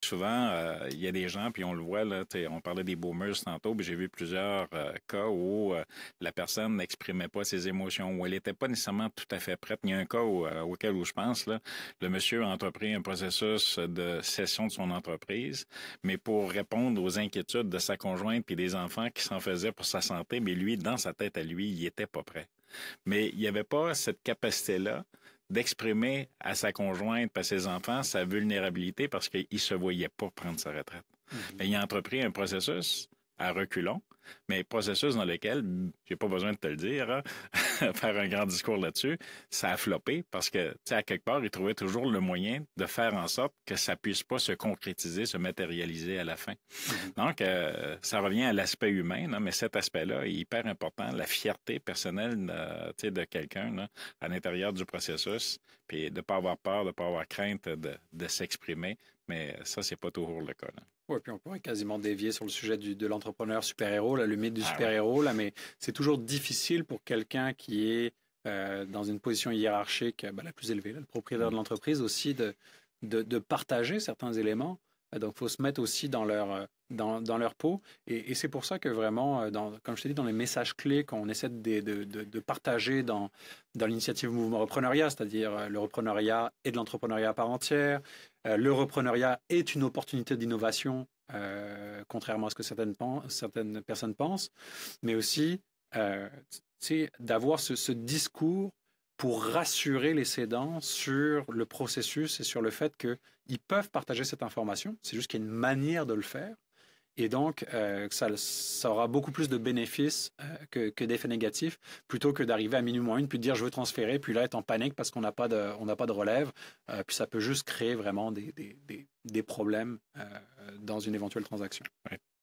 Souvent, il y a des gens, puis on le voit, là, on parlait des boomers tantôt, puis j'ai vu plusieurs cas où la personne n'exprimait pas ses émotions, où elle n'était pas nécessairement tout à fait prête. Il y a un cas auquel où je pense, là, le monsieur a entrepris un processus de cession de son entreprise, mais pour répondre aux inquiétudes de sa conjointe puis des enfants qui s'en faisaient pour sa santé, mais lui, dans sa tête à lui, il n'était pas prêt. Mais il n'y avait pas cette capacité-là d'exprimer à sa conjointe et à ses enfants sa vulnérabilité parce qu'il ne se voyait pas prendre sa retraite. Mais il a entrepris un processus à reculons, mais processus dans lequel, j'ai pas besoin de te le dire, hein, faire un grand discours là-dessus, ça a floppé parce que, tu sais, à quelque part, il trouvait toujours le moyen de faire en sorte que ça puisse pas se concrétiser, se matérialiser à la fin. Donc, ça revient à l'aspect humain, là, mais cet aspect-là est hyper important, la fierté personnelle de quelqu'un là, à l'intérieur du processus, puis de ne pas avoir peur, de ne pas avoir crainte de s'exprimer, mais ça, c'est pas toujours le cas. Là. Oui, puis on pourrait quasiment dévier sur le sujet de l'entrepreneur super-héros, le mythe du Ah oui. super-héros, là, mais c'est toujours difficile pour quelqu'un qui est dans une position hiérarchique la plus élevée, là, le propriétaire de l'entreprise aussi, de partager certains éléments. Donc, il faut se mettre aussi dans leur peau. Et c'est pour ça que vraiment, comme je t'ai dit, dans les messages clés qu'on essaie de partager dans l'initiative Mouvement Repreneuriat, c'est-à-dire le repreneuriat et de l'entrepreneuriat à part entière. Le repreneuriat est une opportunité d'innovation, contrairement à ce que certaines personnes pensent, mais aussi d'avoir ce discours pour rassurer les cédants sur le processus et sur le fait qu'ils peuvent partager cette information. C'est juste qu'il y a une manière de le faire. Et donc, ça aura beaucoup plus de bénéfices que d'effets négatifs, plutôt que d'arriver à minuit moins une, puis de dire je veux transférer, puis là être en panique parce qu'on n'a pas de relève. Puis ça peut juste créer vraiment des problèmes dans une éventuelle transaction. Ouais.